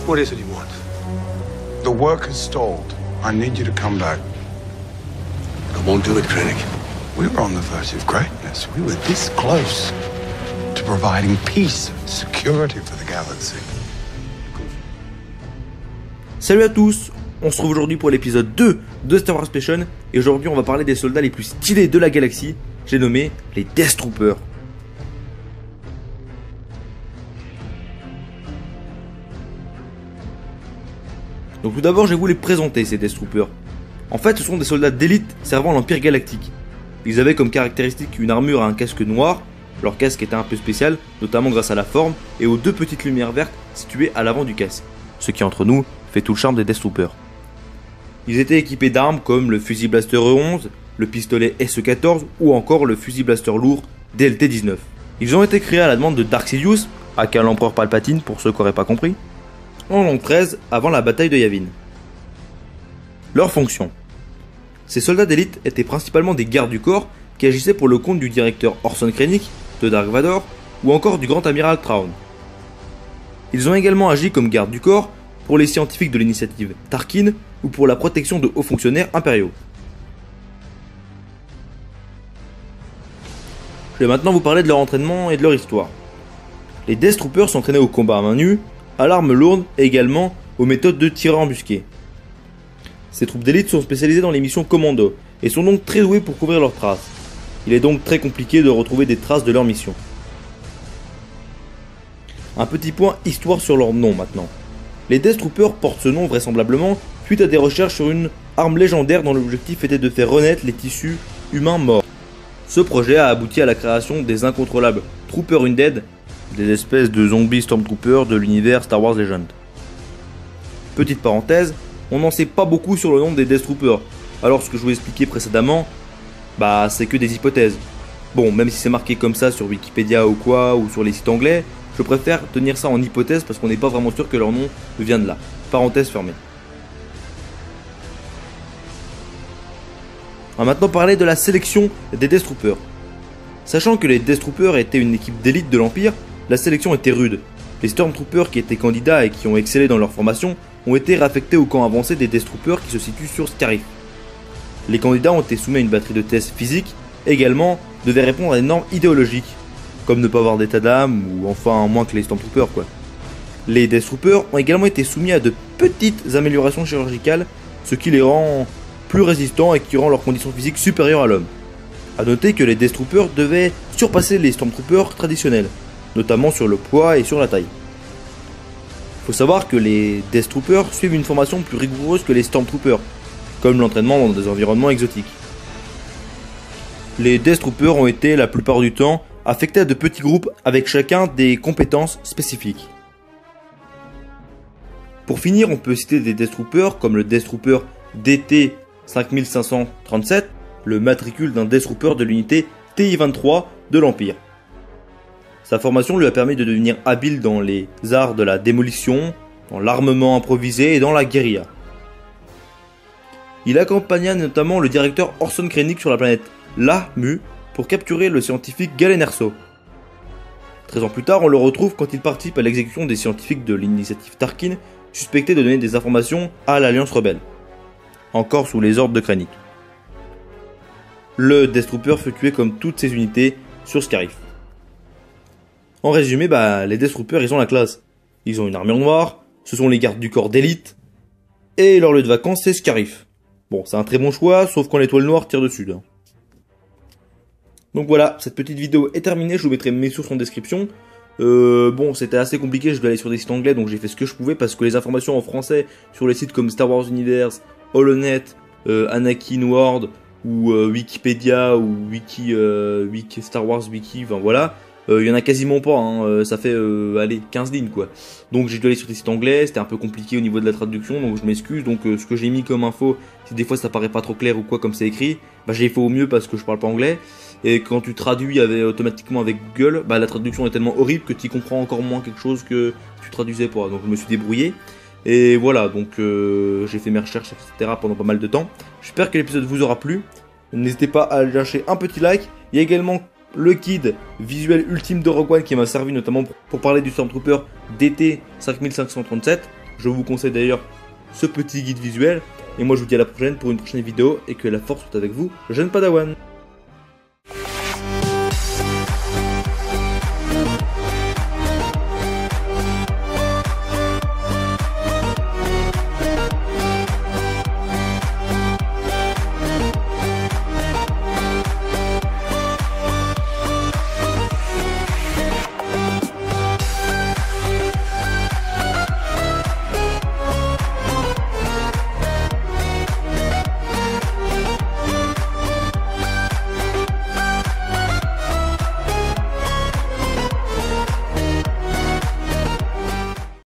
What is it you want? The work has stalled. I need you to come back. I won't do it, Krennic. We were on the verge of greatness. We were this close to providing peace and security for the galaxy. Salut à tous, on se retrouve aujourd'hui pour l'épisode 2 de Star Wars Passion. Et aujourd'hui on va parler des soldats les plus stylés de la galaxie. J'ai nommé les Death Troopers. Donc tout d'abord je vais vous les présenter, ces Death Troopers. En fait ce sont des soldats d'élite servant l'Empire Galactique. Ils avaient comme caractéristique une armure à un casque noir. Leur casque était un peu spécial, notamment grâce à la forme et aux deux petites lumières vertes situées à l'avant du casque. Ce qui entre nous fait tout le charme des Death Troopers. Ils étaient équipés d'armes comme le fusil blaster E11, le pistolet SE14 ou encore le fusil blaster lourd DLT-19. Ils ont été créés à la demande de Dark Sidious, aka l'empereur Palpatine pour ceux qui n'auraient pas compris, en l'an 13 avant la bataille de Yavin. Leur fonction. Ces soldats d'élite étaient principalement des gardes du corps qui agissaient pour le compte du directeur Orson Krennic, de Dark Vador ou encore du grand amiral Thrawn. Ils ont également agi comme gardes du corps pour les scientifiques de l'initiative Tarkin ou pour la protection de hauts fonctionnaires impériaux. Je vais maintenant vous parler de leur entraînement et de leur histoire. Les Death Troopers s'entraînaient au combat à main nue, à l'arme lourde et également aux méthodes de tir embusqué. Ces troupes d'élite sont spécialisées dans les missions commando et sont donc très douées pour couvrir leurs traces. Il est donc très compliqué de retrouver des traces de leur mission. Un petit point histoire sur leur nom maintenant. Les Death Troopers portent ce nom vraisemblablement suite à des recherches sur une arme légendaire dont l'objectif était de faire renaître les tissus humains morts. Ce projet a abouti à la création des incontrôlables Trooper Undead, des espèces de zombies Stormtroopers de l'univers Star Wars Legend. Petite parenthèse, on n'en sait pas beaucoup sur le nom des Death Troopers, alors ce que je vous ai expliqué précédemment, c'est que des hypothèses. Bon, même si c'est marqué comme ça sur Wikipédia ou quoi, ou sur les sites anglais, je préfère tenir ça en hypothèse parce qu'on n'est pas vraiment sûr que leur nom vient de là. Parenthèse fermée. On va maintenant parler de la sélection des Death Troopers. Sachant que les Death Troopers étaient une équipe d'élite de l'Empire, la sélection était rude. Les Stormtroopers qui étaient candidats et qui ont excellé dans leur formation ont été réaffectés au camp avancé des Death Troopers qui se situe sur Scarif. Les candidats ont été soumis à une batterie de tests physiques, également devaient répondre à des normes idéologiques, comme ne pas avoir d'état d'âme ou enfin moins que les Stormtroopers quoi. Les Death Troopers ont également été soumis à de petites améliorations chirurgicales, ce qui les rend plus résistants et qui rend leurs conditions physiques supérieures à l'homme. A noter que les Death Troopers devaient surpasser les Stormtroopers traditionnels, notamment sur le poids et sur la taille. Il faut savoir que les Death Troopers suivent une formation plus rigoureuse que les Stormtroopers, comme l'entraînement dans des environnements exotiques. Les Death Troopers ont été la plupart du temps affectés à de petits groupes avec chacun des compétences spécifiques. Pour finir, on peut citer des Death Troopers comme le Death Trooper DT 5537, le matricule d'un Death Trooper de l'unité TI-23 de l'Empire. Sa formation lui a permis de devenir habile dans les arts de la démolition, dans l'armement improvisé et dans la guérilla. Il accompagna notamment le directeur Orson Krennic sur la planète Lah'mu pour capturer le scientifique Galen Erso. 13 ans plus tard, on le retrouve quand il participe à l'exécution des scientifiques de l'initiative Tarkin, suspectés de donner des informations à l'Alliance rebelle. Encore sous les ordres de Krennic. Le Death Trooper fut tué comme toutes ses unités sur Scarif. En résumé, les Death Troopers ils ont la classe. Ils ont une armure noire, ce sont les gardes du corps d'élite, et leur lieu de vacances c'est Scarif. Bon, c'est un très bon choix, sauf quand l'étoile noire tire dessus. Donc voilà, cette petite vidéo est terminée, je vous mettrai mes sources en description. C'était assez compliqué, je devais aller sur des sites anglais, donc j'ai fait ce que je pouvais, parce que les informations en français sur les sites comme Star Wars Universe, Holonet, Anakin World, ou Wikipédia, ou Wiki Star Wars Wiki, enfin voilà, il y en a quasiment pas, ça fait 15 lignes quoi. Donc j'ai dû aller sur des sites anglais, c'était un peu compliqué au niveau de la traduction, donc je m'excuse. Donc ce que j'ai mis comme info, si des fois ça paraît pas trop clair ou quoi comme c'est écrit, j'ai fait au mieux parce que je parle pas anglais. Et quand tu traduis automatiquement avec Google, la traduction est tellement horrible que tu comprends encore moins quelque chose que tu traduisais pas. Donc je me suis débrouillé. Et voilà, donc j'ai fait mes recherches, etc. pendant pas mal de temps. J'espère que l'épisode vous aura plu. N'hésitez pas à lâcher un petit like. Il y a également le guide visuel ultime de Rogue One qui m'a servi notamment pour parler du Stormtrooper DT 5537. Je vous conseille d'ailleurs ce petit guide visuel. Et moi je vous dis à la prochaine pour une prochaine vidéo et que la force soit avec vous, le jeune Padawan.